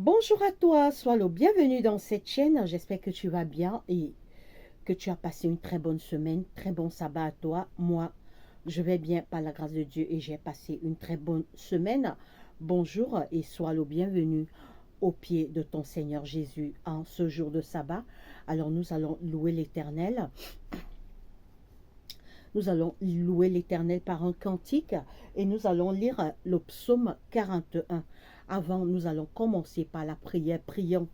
Bonjour à toi, sois le bienvenu dans cette chaîne. J'espère que tu vas bien et que tu as passé une très bonne semaine, très bon sabbat à toi. Moi, je vais bien par la grâce de Dieu et j'ai passé une très bonne semaine. Bonjour et sois le bienvenu au pied de ton Seigneur Jésus en ce jour de sabbat. Alors nous allons louer l'Éternel. Nous allons louer l'Éternel par un cantique et nous allons lire le psaume 41. Avant, nous allons commencer par la prière. Prions.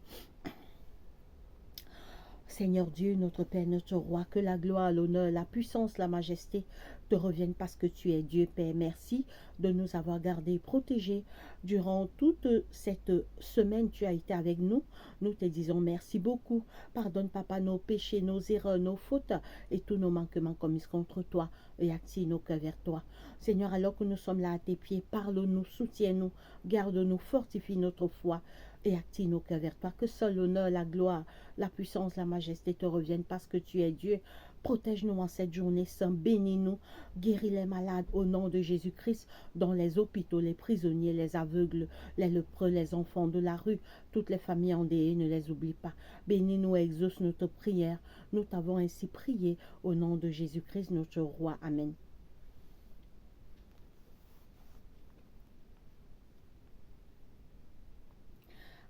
Seigneur Dieu, notre Père, notre Roi, que la gloire, l'honneur, la puissance, la majesté te reviennent parce que tu es Dieu, Père. Merci de nous avoir gardés et protégés durant toute cette semaine. Tu as été avec nous. Nous te disons merci beaucoup. Pardonne, Papa, nos péchés, nos erreurs, nos fautes et tous nos manquements commis contre toi et attire nos cœurs vers toi. Seigneur, alors que nous sommes là à tes pieds, parle-nous, soutiens-nous, garde-nous, fortifie notre foi et attire nos cœurs vers toi. Que seul l'honneur, la gloire, la puissance, la majesté te reviennent parce que tu es Dieu. Protège-nous en cette journée sainte, bénis-nous, guéris les malades au nom de Jésus-Christ, dans les hôpitaux, les prisonniers, les aveugles, les lépreux, les enfants de la rue, toutes les familles endeuillées, ne les oublie pas. Bénis-nous et exauce notre prière. Nous t'avons ainsi prié au nom de Jésus-Christ, notre Roi. Amen.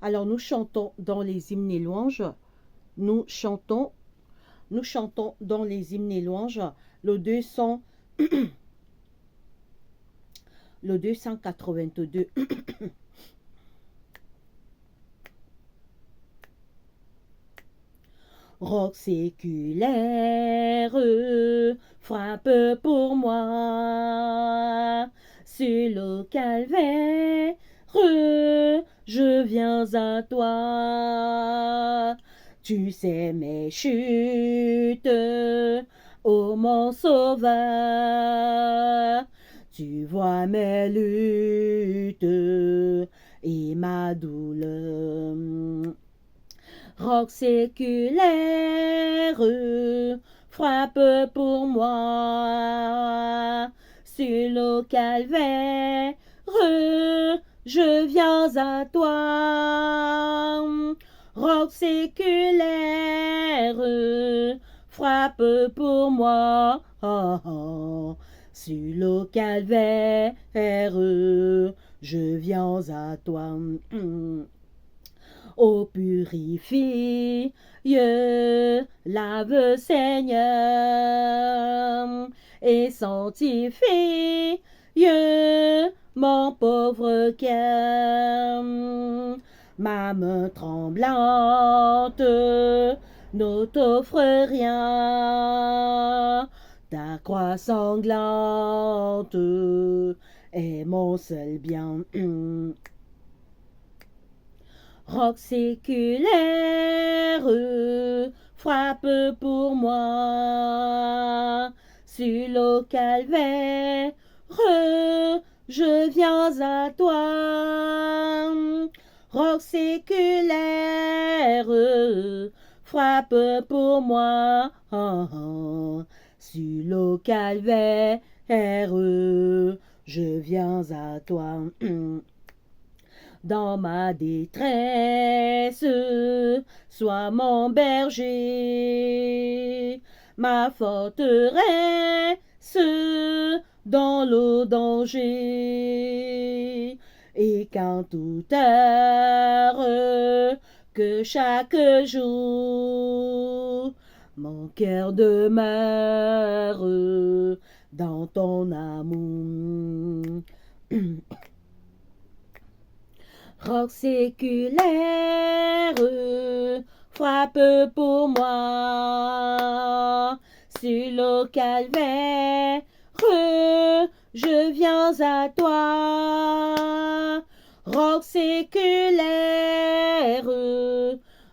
Alors nous chantons dans les hymnes et louanges, nous chantons dans les hymnes et louanges le 200, le 282. Roc séculaire, frappe pour moi. Sur le calvaire, je viens à toi. Tu sais mes chutes, ô mon sauveur. Tu vois mes luttes et ma douleur. Roc séculaire, frappe pour moi. Sur le calvaire, je viens à toi. Roc séculaire, frappe pour moi. Sur le calvaire, je viens à toi. Ô purifie, lave Seigneur, et sanctifie mon pauvre cœur. Ma main tremblante ne t'offre rien, ta croix sanglante est mon seul bien. Roc séculaire, frappe pour moi. Sur le calvaire, je viens à toi. Roc séculaire, frappe pour moi. Sur le calvaire, je viens à toi. Dans ma détresse, sois mon berger, ma forteresse dans le danger. Et qu'en toute heure, que chaque jour, mon cœur demeure dans ton amour. Roc séculaire, frappe pour moi. Sur le calvaire, je viens à toi. Roc séculaire,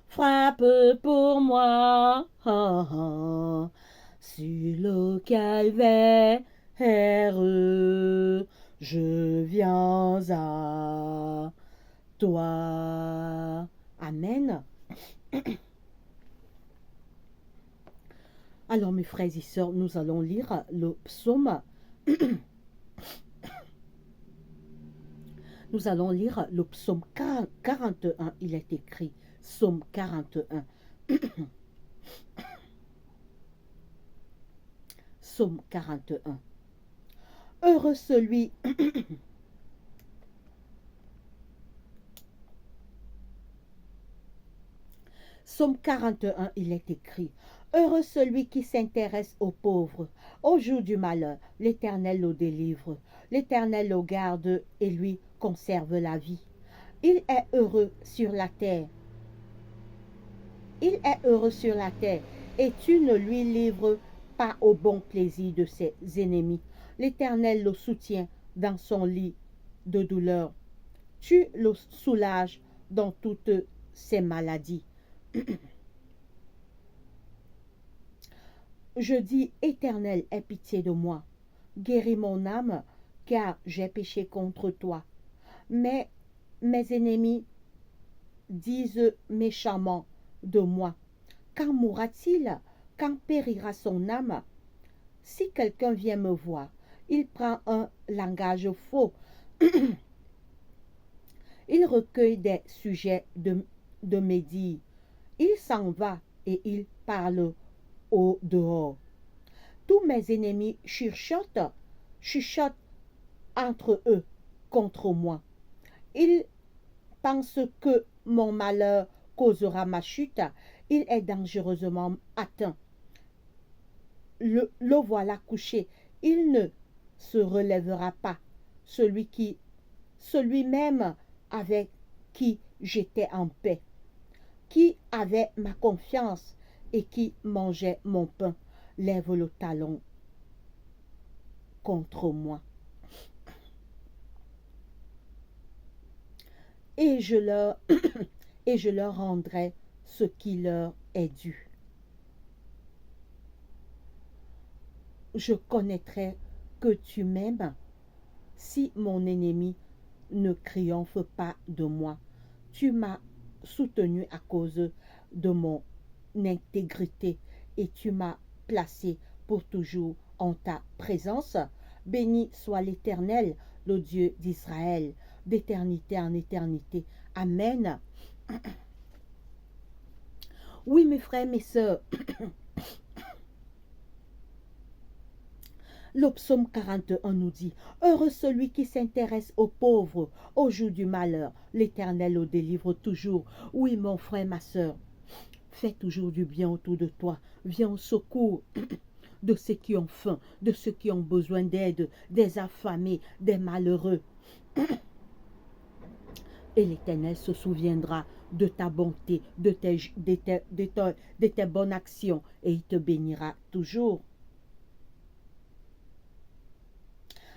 frappe pour moi. Sur le calvaire, je viens à toi. Amen. Alors mes frères et sœurs, nous allons lire le psaume Nous allons lire le psaume 41. Il est écrit, psaume 41. Psaume 41. Heureux celui Psaume 41, il est écrit, heureux celui qui s'intéresse aux pauvres. Au jour du malheur, l'Éternel le délivre. L'Éternel le garde et lui conserve la vie. Il est heureux sur la terre. Il est heureux sur la terre, et tu ne lui livres pas au bon plaisir de ses ennemis. L'Éternel le soutient dans son lit de douleur. Tu le soulages dans toutes ses maladies. Je dis, Éternel, aie pitié de moi. Guéris mon âme, car j'ai péché contre toi. Mais mes ennemis disent méchamment de moi. Quand mourra-t-il? Quand périra son âme? Si quelqu'un vient me voir, il prend un langage faux. Il recueille des sujets de mes dires. Il s'en va et il parle au dehors. Tous mes ennemis chuchotent entre eux contre moi. Ils pensent que mon malheur causera ma chute. Il est dangereusement atteint. Le voilà couché. Il ne se relèvera pas. Celui même avec qui j'étais en paix, qui avait ma confiance et qui mangeait mon pain, lève le talon contre moi. Et je leur rendrai ce qui leur est dû. Je connaîtrai que tu m'aimes si mon ennemi ne triomphe pas de moi. Tu m'as soutenu à cause de mon intégrité et tu m'as placé pour toujours en ta présence. Béni soit l'Éternel, le Dieu d'Israël, d'éternité en éternité. Amen. Oui, mes frères, mes sœurs, le psaume 41 nous dit, heureux celui qui s'intéresse aux pauvres, au jour du malheur. L'Éternel le délivre toujours. Oui, mon frère, ma sœur, fais toujours du bien autour de toi. Viens au secours de ceux qui ont faim, de ceux qui ont besoin d'aide, des affamés, des malheureux. Et l'Éternel se souviendra de ta bonté, de tes bonnes actions, et il te bénira toujours.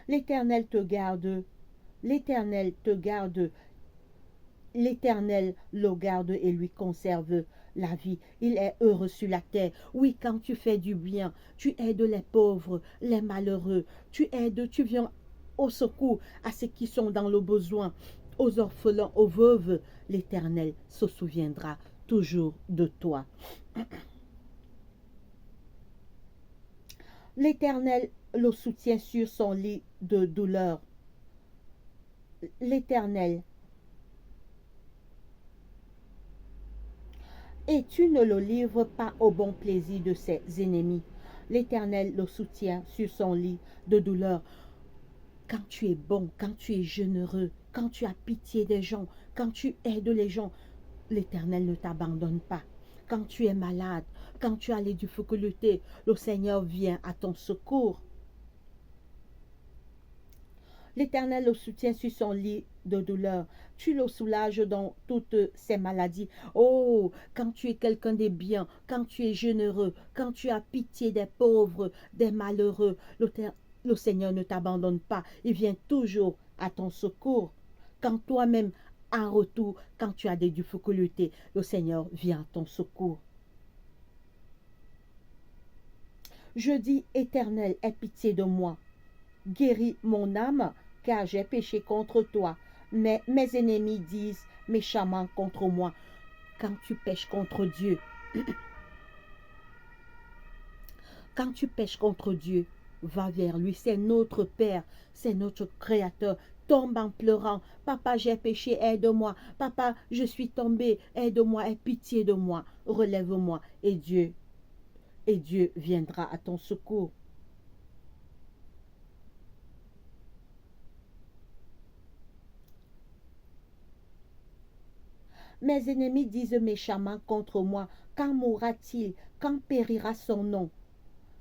L'Éternel te garde, l'Éternel te garde, l'Éternel le garde et lui conserve la vie. Il est heureux sur la terre. Oui, quand tu fais du bien, tu aides les pauvres, les malheureux, tu aides, tu viens au secours à ceux qui sont dans le besoin, aux orphelins, aux veuves. L'Éternel se souviendra toujours de toi. L'Éternel le soutient sur son lit de douleur. L'Éternel, et tu ne le livres pas au bon plaisir de ses ennemis. L'Éternel le soutient sur son lit de douleur. Quand tu es bon, quand tu es généreux, quand tu as pitié des gens, quand tu aides les gens, l'Éternel ne t'abandonne pas. Quand tu es malade, quand tu as les difficultés, le Seigneur vient à ton secours. L'Éternel le soutient sur son lit de douleur. Tu le soulages dans toutes ses maladies. Oh, quand tu es quelqu'un de bien, quand tu es généreux, quand tu as pitié des pauvres, des malheureux, le Seigneur ne t'abandonne pas. Il vient toujours à ton secours. Quand toi-même, en retour, quand tu as des difficultés, le Seigneur vient à ton secours. Je dis, Éternel, aie pitié de moi. Guéris mon âme, car j'ai péché contre toi. Mais mes ennemis disent méchamment contre moi. Quand tu pèches contre Dieu, va vers lui. C'est notre Père, c'est notre Créateur tombe en pleurant. Papa, j'ai péché, aide-moi. Papa, je suis tombé, aide-moi, aie pitié de moi, relève-moi. Et Dieu viendra à ton secours. Mes ennemis disent méchamment contre moi, quand mourra-t-il? Quand périra son nom?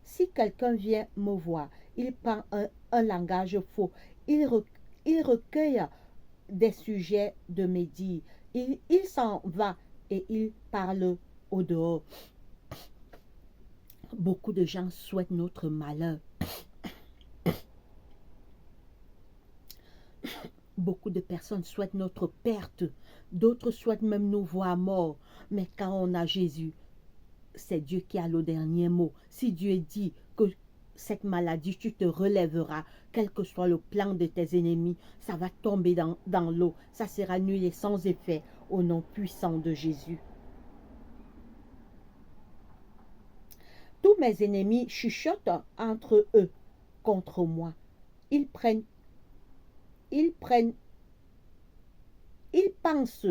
Si quelqu'un vient me voir, il prend un langage faux, il, il recueille des sujets de me dire, il s'en va et il parle au dehors. Beaucoup de gens souhaitent notre malheur. Beaucoup de personnes souhaitent notre perte. D'autres souhaitent même nous voir morts. Mais quand on a Jésus, c'est Dieu qui a le dernier mot. Si Dieu dit que cette maladie, tu te relèveras, quel que soit le plan de tes ennemis, ça va tomber dans l'eau. Ça sera nul et sans effet au nom puissant de Jésus. Tous mes ennemis chuchotent entre eux contre moi. Ils pensent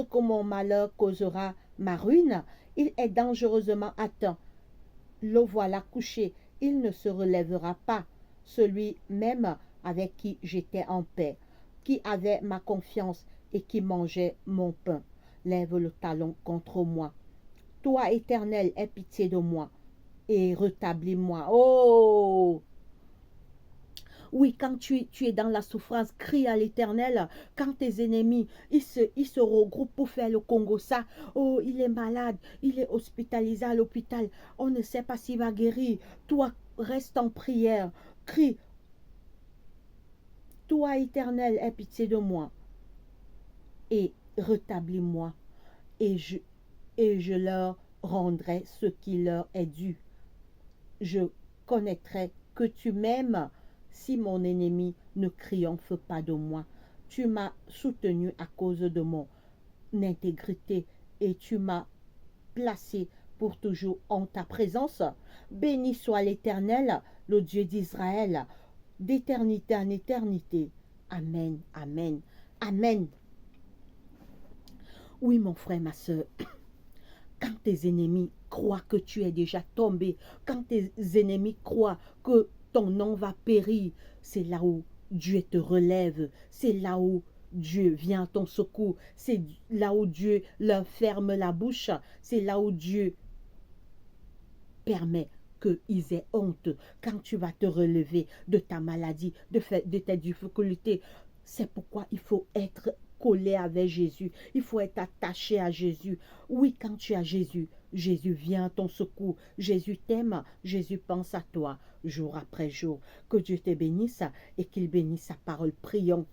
que mon malheur causera ma ruine. Il est dangereusement atteint. Le voilà couché, il ne se relèvera pas. Celui même avec qui j'étais en paix, qui avait ma confiance et qui mangeait mon pain, lève le talon contre moi. Toi, Éternel, aie pitié de moi et rétablis-moi. Oh! Oui, quand tu es dans la souffrance, crie à l'Éternel. Quand tes ennemis, ils se regroupent pour faire le Congo, ça. Oh, il est malade, il est hospitalisé à l'hôpital. On ne sait pas s'il va guérir. Toi, reste en prière. Crie. Toi, Éternel, aie pitié de moi et rétablis-moi. Et je leur rendrai ce qui leur est dû. Je connaîtrai que tu m'aimes si mon ennemi ne triomphe pas de moi. Tu m'as soutenu à cause de mon intégrité et tu m'as placé pour toujours en ta présence. Béni soit l'Éternel, le Dieu d'Israël, d'éternité en éternité. Amen, amen, amen. Oui, mon frère, ma soeur, quand tes ennemis croient que tu es déjà tombé, quand tes ennemis croient que ton nom va périr, c'est là où Dieu te relève, c'est là où Dieu vient à ton secours, c'est là où Dieu leur ferme la bouche, c'est là où Dieu permet qu'ils aient honte. Quand tu vas te relever de ta maladie, de tes difficultés, c'est pourquoi il faut être collé avec Jésus. Il faut être attaché à Jésus. Oui, quand tu as Jésus, Jésus vient à ton secours. Jésus t'aime. Jésus pense à toi jour après jour. Que Dieu te bénisse et qu'il bénisse sa parole. Prions.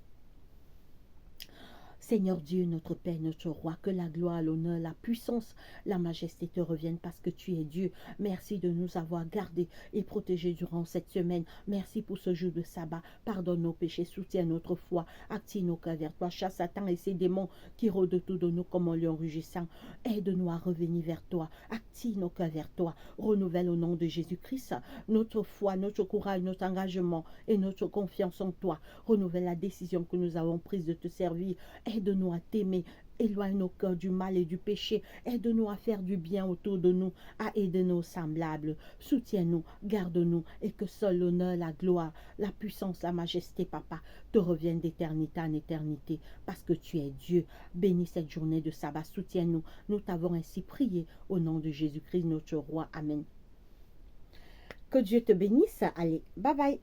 Seigneur Dieu, notre Père, notre Roi, que la gloire, l'honneur, la puissance, la majesté te reviennent parce que tu es Dieu. Merci de nous avoir gardés et protégés durant cette semaine. Merci pour ce jour de sabbat. Pardonne nos péchés, soutiens notre foi, active nos cœurs vers toi. Chasse Satan et ses démons qui rôdent autour de nous comme un lion rugissant. Aide-nous à revenir vers toi. Active nos cœurs vers toi. Renouvelle au nom de Jésus-Christ notre foi, notre courage, notre engagement et notre confiance en toi. Renouvelle la décision que nous avons prise de te servir. Aide-nous à t'aimer. Éloigne nos cœurs du mal et du péché. Aide-nous à faire du bien autour de nous, à aider nos semblables. Soutiens-nous, garde-nous et que seul l'honneur, la gloire, la puissance, la majesté, Papa, te reviennent d'éternité en éternité parce que tu es Dieu. Bénis cette journée de sabbat. Soutiens-nous. Nous t'avons ainsi prié au nom de Jésus-Christ, notre Roi. Amen. Que Dieu te bénisse. Allez, bye bye.